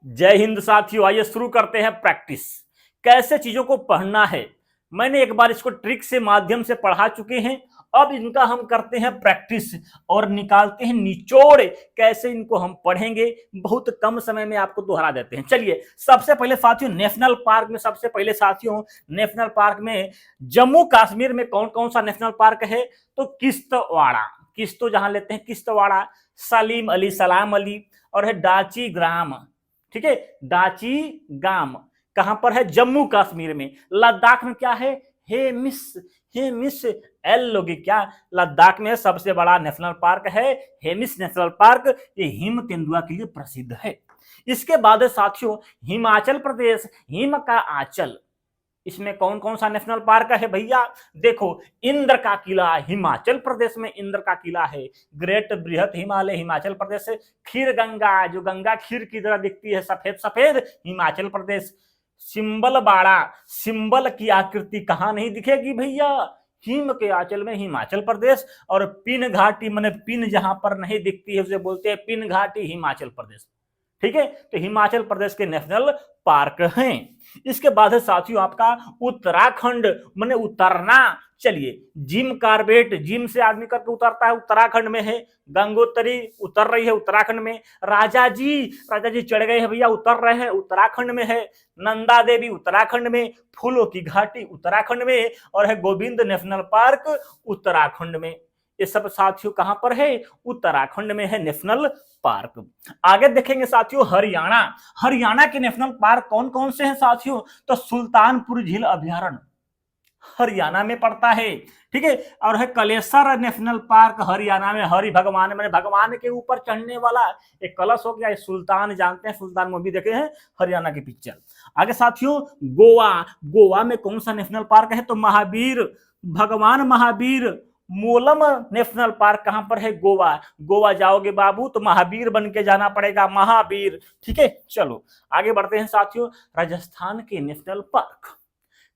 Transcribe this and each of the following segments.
जय हिंद साथियों, आइए शुरू करते हैं प्रैक्टिस। कैसे चीजों को पढ़ना है, मैंने एक बार इसको ट्रिक से माध्यम से पढ़ा चुके हैं। अब इनका हम करते हैं प्रैक्टिस और निकालते हैं निचोड़, कैसे इनको हम पढ़ेंगे। बहुत कम समय में आपको दोहरा देते हैं। चलिए सबसे पहले साथियों, नेशनल पार्क में सबसे पहले साथियों, नेशनल पार्क में जम्मू कश्मीर में कौन कौन सा नेशनल पार्क है? तो किश्तवाड़ा, किश्तो जहां लेते हैं किश्तवाड़ा, सलीम अली, सलाम अली, और है डाची ग्राम। ठीक है, डाची गाम कहां पर है? जम्मू कश्मीर में। लद्दाख में क्या है? हेमिस एल लोगी क्या? लद्दाख में सबसे बड़ा नेशनल पार्क है हेमिस नेशनल पार्क। ये हिम तेंदुआ के लिए प्रसिद्ध है। इसके बाद साथियों, हिमाचल प्रदेश, हिम का आंचल, इसमें कौन कौन सा नेशनल पार्क है भैया? देखो, इंद्र का किला, हिमाचल प्रदेश में इंद्र का किला है। ग्रेट बृहत हिमालय, हिमाचल प्रदेश से। खीर गंगा, जो गंगा खीर की तरह दिखती है, सफेद सफेद, हिमाचल प्रदेश। सिंबल बाड़ा, सिंबल की आकृति कहां नहीं दिखेगी भैया? हिम के आंचल में, हिमाचल प्रदेश। और पिन घाटी, माने पिन जहां पर नहीं दिखती है उसे बोलते हैं पिन घाटी, हिमाचल प्रदेश। ठीक है, तो हिमाचल प्रदेश के नेशनल पार्क हैं। इसके बाद है साथियों आपका उत्तराखंड, माने उतरना। चलिए, जिम कार्बेट, जिम से आदमी करके उतरता है, उत्तराखंड में है। गंगोत्री उतर रही है उत्तराखंड में। राजा जी चढ़ गए हैं भैया, उतर रहे हैं, उत्तराखंड में है। नंदा देवी उत्तराखंड में। फूलों की घाटी उत्तराखंड में। और है गोविंद नेशनल पार्क उत्तराखंड में। ये सब साथियों कहां पर है? उत्तराखंड में है नेशनल पार्क। आगे देखेंगे साथियों हरियाणा। हरियाणा के नेशनल पार्क कौन कौन से हैं साथियों? तो सुल्तानपुर झील अभ्यारण्य हरियाणा में पड़ता है। ठीक है, और है कलेसर नेशनल पार्क हरियाणा में। हरि भगवान, मैंने भगवान के ऊपर चढ़ने वाला एक कलश हो गया। सुल्तान जानते हैं, सुल्तान मूवी देखे हैं, हरियाणा की पिक्चर। आगे साथियों गोवा, गोवा में कौन सा नेशनल पार्क है? तो महावीर, भगवान महावीर मोलम नेशनल पार्क कहां पर है? गोवा। गोवा जाओगे बाबू तो महावीर बन के जाना पड़ेगा, महावीर। ठीक है, चलो आगे बढ़ते हैं साथियों। राजस्थान के नेशनल पार्क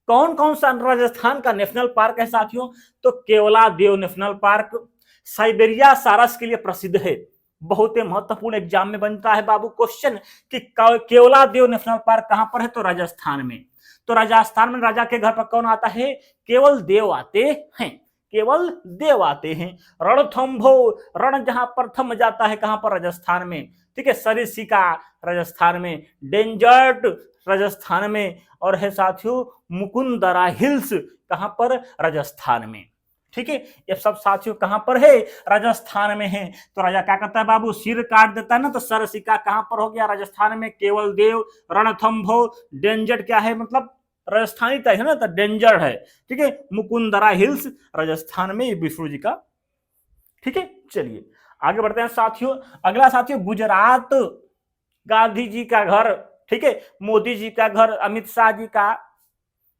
कौन कौन सा राजस्थान का नेशनल पार्क है साथियों? तो केवलादेव नेशनल पार्क। साइबेरिया सारस के लिए प्रसिद्ध है। बहुत ही महत्वपूर्ण एग्जाम में बनता है बाबू क्वेश्चन कि केवलादेव नेशनल पार्क कहां पर है? तो राजस्थान में। तो राजस्थान में राजा के घर पर कौन आता है? केवल देव आते हैं, केवल देव आते हैं। रणथंभो, रण जहां पर थम जाता है, कहां पर? राजस्थान में। ठीक है, सरिस्का राजस्थान में। डेंजर्ट राजस्थान में। और है साथियों मुकुंदरा हिल्स, कहां पर? राजस्थान में। ठीक है, ये सब साथियों कहां पर है? राजस्थान में है। तो राजा क्या करता है बाबू? सिर काट देता है ना। तो सरसिका कहां पर हो गया? राजस्थान में। केवल देव, रणथंभो, डेंजर क्या है? मतलब राजस्थानी तय है ना, तो डेंजर है। ठीक है, मुकुंदरा हिल्स राजस्थान में, विष्णु जी का। ठीक है, चलिए आगे बढ़ते हैं साथियों। अगला साथियों गुजरात, गांधी जी का घर। ठीक है, मोदी जी का घर, अमित शाह जी का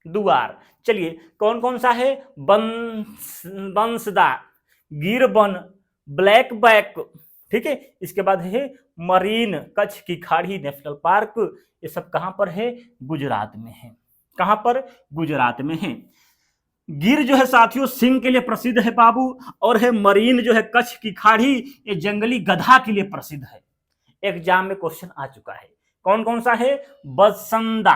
द्वार। चलिए कौन कौन सा है? बंसदा, गिरबन, ब्लैक बैक। ठीक है, इसके बाद है मरीन, कच्छ की खाड़ी नेशनल पार्क। ये सब कहां पर है? गुजरात में है। कहां पर? गुजरात में है। गिर जो है साथियों सिंह के लिए प्रसिद्ध है बाबू। और है मरीन जो है कच्छ की खाड़ी, ये जंगली गधा के लिए प्रसिद्ध है। एग्जाम में क्वेश्चन आ चुका है। कौन कौन सा है? बसंदा,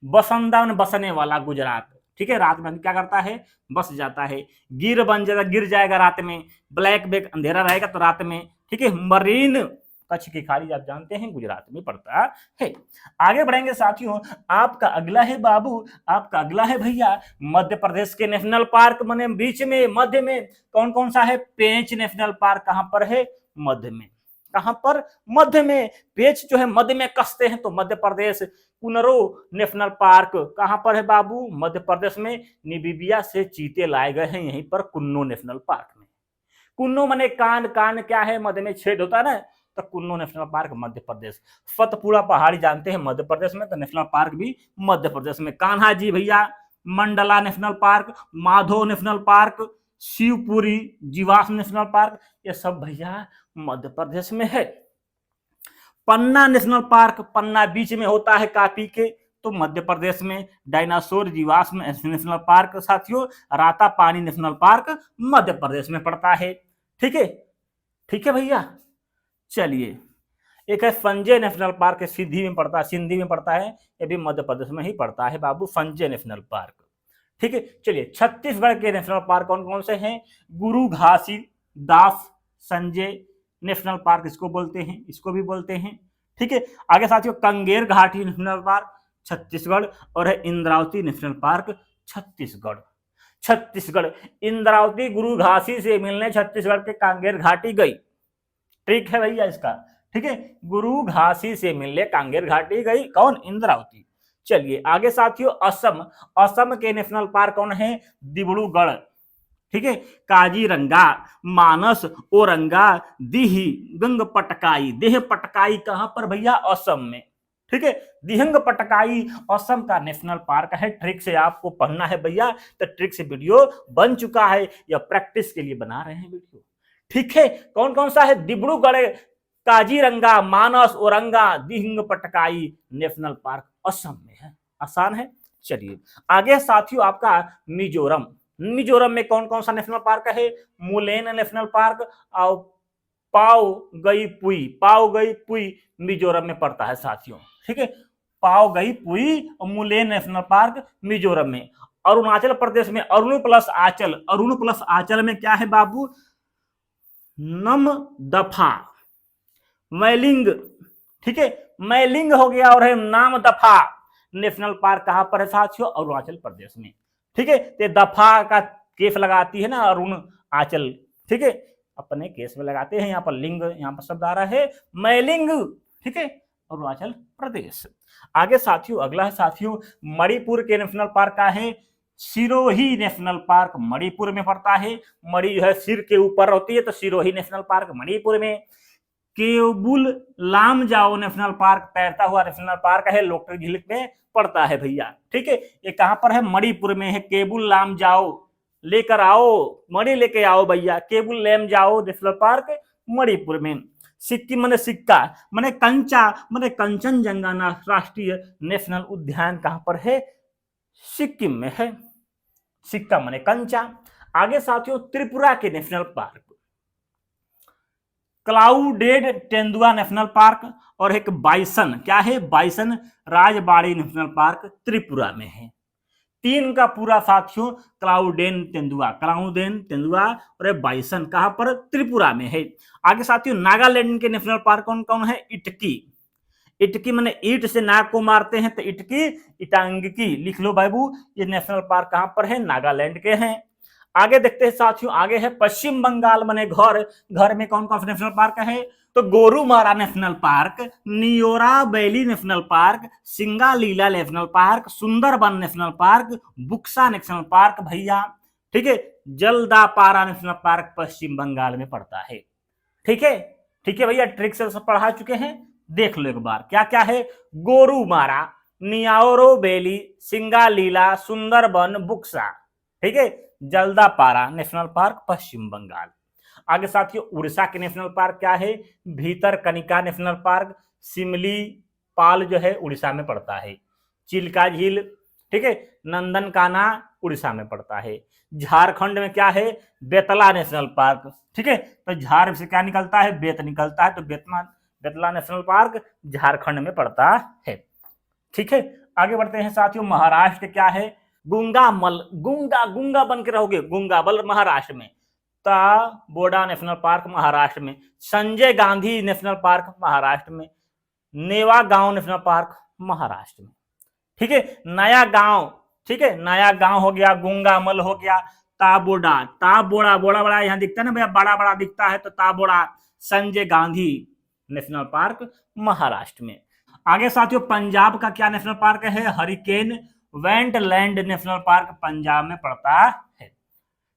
बसंदा में बसने वाला गुजरात। ठीक है, रात में क्या करता है? बस जाता है। गिर बन जाएगा, गिर जाएगा रात में। ब्लैक बैक अंधेरा रहेगा तो रात में। ठीक है, मरीन कच्छ की खाड़ी आप जानते हैं गुजरात में पड़ता है। आगे बढ़ेंगे साथियों, आपका अगला है बाबू, आपका अगला है भैया मध्य प्रदेश के नेशनल पार्क। माने बीच में, मध्य में कौन कौन सा है? पेंच नेशनल पार्क कहां पर है? मध्य में। कहां पर? मध्य में। पेच जो है मध्य में कसते हैं, तो मध्य प्रदेश। कुनरो नेशनल पार्क कहां पर है बाबू? मध्य प्रदेश में। निबीबिया से चीते लाए गए हैं यहीं पर, कुन्नो नेशनल पार्क में। कुन्नो माने कान, कान क्या है? मध्य में छेद होता है ना, तो कुन्नो नेशनल पार्क मध्य प्रदेश। सतपुड़ा पहाड़ी जानते हैं मध्य प्रदेश में, तो नेशनल पार्क भी मध्य प्रदेश में। कान्हा जी भैया, Mandla national park, Madhav national park, Shivpuri जीवास नेशनल पार्क, ये सब भैया मध्य प्रदेश में है। पन्ना नेशनल पार्क, पन्ना बीच में होता है कापी के, तो मध्य प्रदेश में। डायनासोर जीवास नेशनल पार्क साथियों, राता पानी नेशनल पार्क मध्य प्रदेश में पड़ता है। ठीक है, ठीक है भैया, चलिए एक है संजय नेशनल पार्क, सिद्धि में पड़ता है, सिंधी में पड़ता है, ये भी मध्य प्रदेश में ही पड़ता है बाबू, संजय नेशनल पार्क। ठीक है, चलिए छत्तीसगढ़ के नेशनल पार्क कौन कौन से हैं? गुरु घासीदास संजय नेशनल पार्क इसको बोलते हैं, इसको भी बोलते हैं। ठीक है, आगे साथियों कंगेर घाटी नेशनल पार्क छत्तीसगढ़, और है इंद्रावती नेशनल पार्क छत्तीसगढ़। छत्तीसगढ़ इंद्रावती गुरु घासी से मिलने छत्तीसगढ़ के कांगेर घाटी गई, ट्रिक है भैया इसका। ठीक है, गुरु घासी से मिलने कांगेर घाटी गई, कौन? इंद्रावती। चलिए आगे साथियों असम, असम के नेशनल पार्क कौन है? डिब्रूगढ़। ठीक है, काजीरंगा, मानस, औरंगा, दिही, गंग पटकाई। देह पटकाई कहां पर भैया? असम में। ठीक है, दिहंग पटकाई असम का नेशनल पार्क है। ट्रिक से आपको पढ़ना है भैया, तो ट्रिक से वीडियो बन चुका है, या प्रैक्टिस के लिए बना रहे हैं वीडियो। ठीक है, कौन कौन सा है? डिब्रूगढ़, काजीरंगा, मानस, औरंगा, दिहिंग पटकाई नेशनल पार्क असम में है। आसान है। चलिए आगे साथियों आपका मिजोरम, मिजोरम में कौन कौन सा नेशनल पार्क है? मुलेन नेशनल पार्क और पाओ गई पुई, पाओ गई पुई मिजोरम में पड़ता है साथियों। ठीक है, पाओ गई पुई और मुलेन नेशनल पार्क मिजोरम में। अरुणाचल प्रदेश में अरुण प्लस आंचल, अरुण प्लस आंचल में क्या है बाबू? नमदफा, मैलिंग। ठीक है, मैलिंग हो गया, और है नामदफा नेशनल पार्क कहां पर है साथियों? अरुणाचल प्रदेश में। ठीक है, तो दफा का केस लगाती है ना अरुण आंचल। ठीक है, अपने केस में लगाते हैं, यहाँ पर लिंग, यहाँ पर शब्द आ रहा है मैलिंग। ठीक है, अरुणाचल प्रदेश। आगे साथियों अगला है साथियों मणिपुर के नेशनल पार्क का है सिरोही नेशनल पार्क, मणिपुर में पड़ता है। मणि जो है सिर के ऊपर होती है, तो सिरोही नेशनल पार्क मणिपुर में। केबुल लामजाओ नेशनल पार्क तैरता हुआ नेशनल पार्क है, लोकटक झील में पड़ता है भैया। ठीक है, ये कहां पर है? मणिपुर में है। केबुल लामजाओ, लेकर आओ मणि लेके आओ भैया, केबुल लामजाओ नेशनल पार्क मणिपुर में। सिक्किम माने सिक्का, माने कंचा, माने कंचनजंगा राष्ट्रीय नेशनल उद्यान कहां पर है? सिक्किम में है। सिक्का माने कंचा। आगे साथियों त्रिपुरा के नेशनल पार्क क्लाउडेड तेंदुआ नेशनल पार्क, और एक बाइसन, क्या है? Bison Rajbari national park Tripura में है। तीन का पूरा साथियों क्लाउडेन तेंदुआ, क्लाउडेन तेंदुआ और बाइसन कहां पर? त्रिपुरा में है। आगे साथियों नागालैंड के नेशनल पार्क कौन कौन है? इटकी, इटकी माने ईट से नाग को मारते हैं, तो इटकी, इटांगकी लिख लो बाबू। ये नेशनल पार्क कहां पर है? नागालैंड के हैं। आगे देखते हैं साथियों, आगे है पश्चिम बंगाल माने घर, घर में कौन कौन सा नेशनल पार्क है? तो Gorumara national park, Neora valley national park, Singalila national park, Sundarban national park, Buxa national park भैया। ठीक है, जलदापारा नेशनल पार्क पश्चिम बंगाल में पड़ता है। ठीक है, ठीक है भैया, ट्रिक से सब पढ़ा चुके हैं, देख लो एक बार क्या क्या है। गोरुमारा, नियाओरो वैली, सिंगालीला, सुंदरबन, बुक्सा। ठीक है, जलदापारा नेशनल पार्क पश्चिम बंगाल। आगे साथियों उड़ीसा के नेशनल पार्क क्या है? भीतरकनिका नेशनल पार्क, सिमली पाल जो है उड़ीसा में पड़ता है। चिल्का झील, ठीक है, नंदनकाना उड़ीसा में पड़ता है। झारखंड में क्या है? Betla national park. ठीक है, तो झार से क्या निकलता है? बेत निकलता है, तो बेतला नेशनल पार्क झारखंड में पड़ता है। ठीक है, आगे बढ़ते हैं साथियों महाराष्ट्र क्या है? गुंगामल, गुंगा गुंगा बन के रहोगे, गुंगाबल महाराष्ट्र में। बोडा नेशनल पार्क महाराष्ट्र में। संजय गांधी नेशनल पार्क महाराष्ट्र में। नेवा गांव नेशनल पार्क महाराष्ट्र में। ठीक है, नया गांव, ठीक है, नया गांव हो गया, गुंगामल हो गया, ताबोडा, ताबोड़ा, बोड़ा बड़ा यहाँ दिखता है ना भैया, बड़ा बड़ा दिखता है, तो ताबोड़ा संजय गांधी नेशनल पार्क महाराष्ट्र में। आगे साथियों पंजाब का क्या नेशनल पार्क है? हरिकेन वेंटलैंड नेशनल पार्क पंजाब में पड़ता है।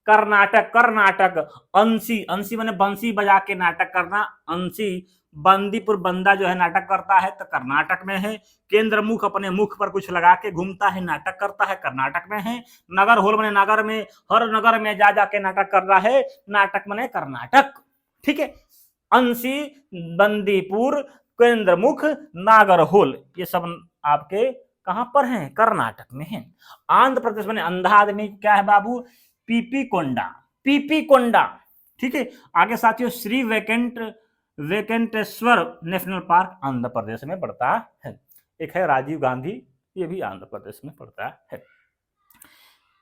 कर्नाटक, कर्नाटक अंशी, अंशी माने बंसी बजा के नाटक करना, अंशी बंदीपुर बंदा जो है नाटक करता है, तो कर्नाटक में है। केंद्र मुख अपने मुख पर कुछ लगा के घूमता है, नाटक करता है, कर्नाटक में है। नगर होल माने नगर में, हर नगर में जा जाके नाटक कर रहा है, नाटक माने कर्नाटक। ठीक है, अंशी, बंदीपुर, केंद्र मुख, नागर होल, ये सब आपके कहां पर हैं? कर्नाटक में हैं। आंध्र प्रदेश में अंधा आदमी क्या है बाबू? पीपी कोंडा, पीपी कोंडा। ठीक है, आगे साथियों श्री वेंकट वेंकटेश्वर नेशनल पार्क आंध्र प्रदेश में पड़ता है। एक है राजीव गांधी, ये भी आंध्र प्रदेश में पड़ता है।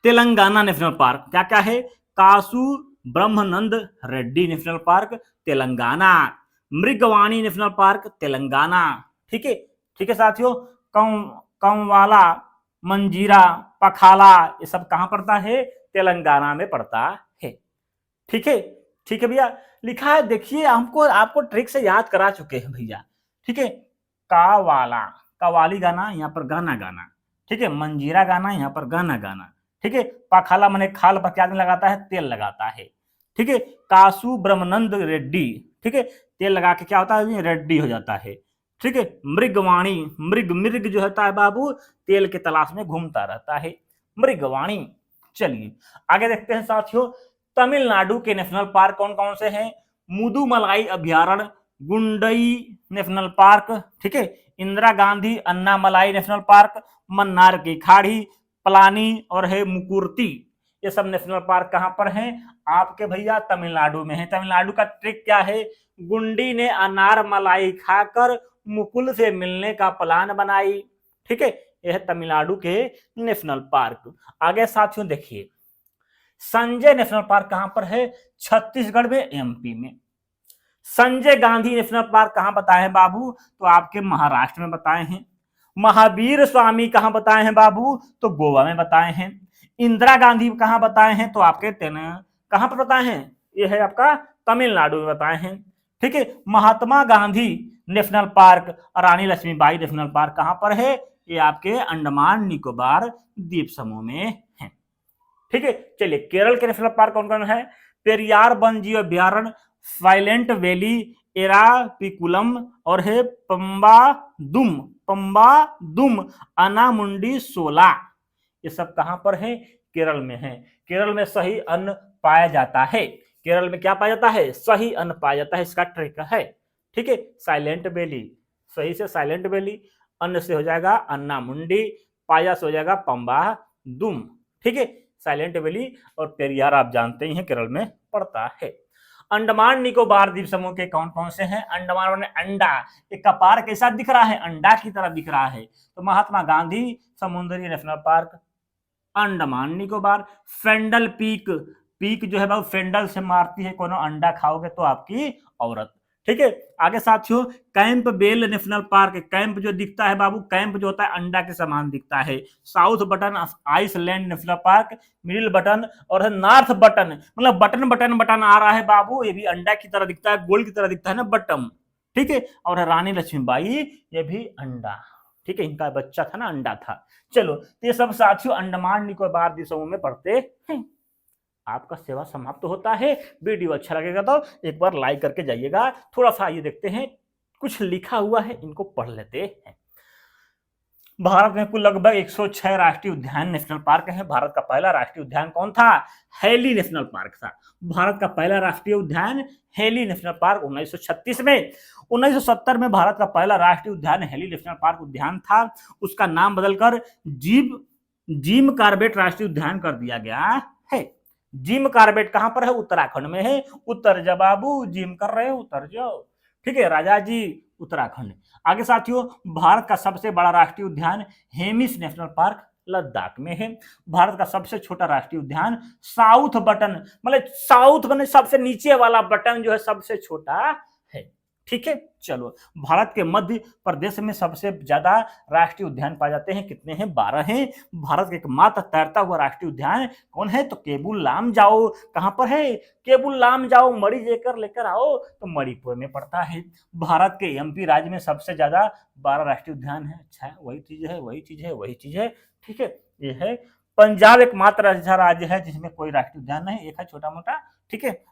तेलंगाना नेशनल पार्क क्या क्या है? Kasu Brahmananda Reddy national park Telangana, Mrugavani national park Telangana, ठीक है साथियों। कंवाला, मंजीरा, पखाला, ये सब कहां पड़ता है? तेलंगाना में पड़ता है। ठीक है भैया, लिखा है देखिए, हमको आपको ट्रिक से याद करा चुके हैं भैया। ठीक है, कावाला, कवाली गाना, यहाँ पर गाना गाना, ठीक है। मंजीरा गाना, यहाँ पर गाना गाना, ठीक है। पखाला मैंने खाल पर क्या लगाता है? तेल लगाता है, ठीक है। कासू ब्रह्मानंद रेड्डी, ठीक है, तेल लगा के क्या होता है? रेड्डी हो जाता है, ठीक है। मृगवाणी, मृग जो होता है बाबू, तेल के तलाश में घूमता रहता है, मृगवाणी। चलिए आगे देखते हैं साथियों, तमिलनाडु के नेशनल पार्क कौन कौन से हैं? मुदुमलाई अभ्यारण्य, गुंडई नेशनल पार्क, ठीक है। इंदिरा गांधी अन्नामलाई नेशनल पार्क, मन्नार की खाड़ी, पलानी और है मुकुर्ती, ये सब नेशनल पार्क कहां पर हैं? आपके भैया तमिलनाडु में है। तमिलनाडु का ट्रिक क्या है? गुंडी ने अनार मलाई खाकर मुकुल से मिलने का प्लान बनाई, ठीक है। यह तमिलनाडु के नेशनल पार्क। आगे साथियों देखिए, संजय नेशनल पार्क कहां पर है? छत्तीसगढ़ में, एमपी में। संजय गांधी नेशनल पार्क कहां बताए हैं बाबू? तो आपके महाराष्ट्र में बताए हैं। महावीर स्वामी कहां बताए हैं बाबू? तो गोवा में बताए हैं। इंदिरा गांधी कहां बताए हैं? तो आपके कहां पर बताए हैं? यह है आपका तमिलनाडु में बताए हैं, ठीक है। महात्मा गांधी नेशनल पार्क, रानी लक्ष्मीबाई नेशनल पार्क कहां पर है? ये आपके अंडमान निकोबार द्वीप समूह में है, ठीक है। चलिए केरल के नेशनल पार्क कौन कौन है? पेरियार वन्यजीव अभ्यारण्य, साइलेंट वैली, एरापिकुलम और है पंबादुम, अनामुंडी सोला, ये सब कहां पर है? केरल में है। केरल में सही अन्न पाया जाता है। केरल में क्या पाया जाता है? सही अन्न पाया जाता है, इसका ट्रिक है, ठीक है। साइलेंट वैली, सही से साइलेंट वैली, अन्न से हो जाएगा अन्नामुंडी, पाया से हो जाएगा पंबादुम, ठीक है। साइलेंट वैली और पेरियार आप जानते ही हैं केरल में पड़ता है। अंडमान निकोबार द्वीप समूह के कौन कौन से हैं? अंडमान में अंडा, एक कपार कैसा दिख रहा है? अंडा की तरह दिख रहा है, तो महात्मा गांधी समुद्री नेशनल पार्क अंडमान निकोबार। फेंडल पीक, पीक जो है बाबू फेंडल से मारती है, कोनो अंडा खाओगे तो आपकी औरत, ठीक है। आगे साथियों, Campbell national park, camp जो दिखता है बाबू, कैंप जो होता है अंडा के समान दिखता है। South Button Island national park, middle Button और नॉर्थ बटन, मतलब बटन बटन बटन आ रहा है बाबू, ये भी अंडा की तरह दिखता है, गोल की तरह दिखता है ना बटन, ठीक है। और रानी लक्ष्मीबाई, ये भी अंडा, ठीक है, इनका बच्चा था ना, अंडा था। चलो ये सब साथियों अंडमान निकोबार द्वीप समूह में पढ़ते हैं। आपका सेवा समाप्त तो होता है। वीडियो अच्छा लगेगा तो एक बार लाइक करके जाइएगा। थोड़ा सा ये देखते हैं, कुछ लिखा हुआ है, इनको पढ़ लेते हैं। भारत में कुल लगभग 106 राष्ट्रीय उद्यान नेशनल पार्क हैं। भारत का पहला राष्ट्रीय उद्यान कौन था? हैली नेशनल पार्क था। भारत का पहला राष्ट्रीय उद्यान हैली नेशनल पार्क 1936 में। 1970 में भारत का पहला राष्ट्रीय उद्यान हैली नेशनल पार्क उद्यान था, उसका नाम बदलकर जिम कॉर्बेट राष्ट्रीय उद्यान कर दिया गया है। जिम कॉर्बेट कहां पर है? उत्तराखंड में है। उतर जा बाबू, जिम कर रहे हो उतर जाओ, ठीक है राजा जी, उत्तराखंड। आगे साथियों, भारत का सबसे बड़ा राष्ट्रीय उद्यान हेमिस नेशनल पार्क लद्दाख में है। भारत का सबसे छोटा राष्ट्रीय उद्यान साउथ बटन, मतलब साउथ बने सबसे नीचे वाला बटन जो है सबसे छोटा है, ठीक है। चलो, भारत के मध्य प्रदेश में सबसे ज्यादा राष्ट्रीय उद्यान पाए जाते हैं, कितने हैं? 12 हैं। भारत का एकमात्र तैरता हुआ राष्ट्रीय उद्यान कौन है? तो केबुल लामजाओ। कहां पर है? केबुल लामजाओ, मणि लेकर आओ, तो मणिपुर में पड़ता है। भारत के एमपी राज्य में सबसे ज्यादा 12 राष्ट्रीय उद्यान है। अच्छा, वही चीज है, ठीक है। ये है पंजाब एकमात्र ऐसा राज्य है जिसमें कोई राष्ट्रीय उद्यान नहीं, एक है छोटा मोटा, ठीक है।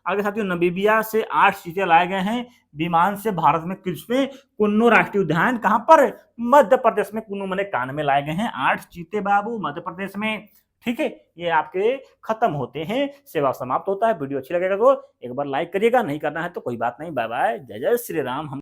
आगे साथियों, नमीबिया से 8 चीते लाए गए हैं विमान से भारत में। किसमें? कुन्नू राष्ट्रीय उद्यान कहां पर? मध्य प्रदेश में। कुन्नू मने कान में लाए गए हैं 8 चीते बाबू मध्य प्रदेश में, ठीक है। ये आपके खत्म होते हैं, सेवा समाप्त होता है। वीडियो अच्छी लगेगा तो एक बार लाइक करिएगा, नहीं करना है तो कोई बात नहीं। बाय बाय, जय जय श्री राम।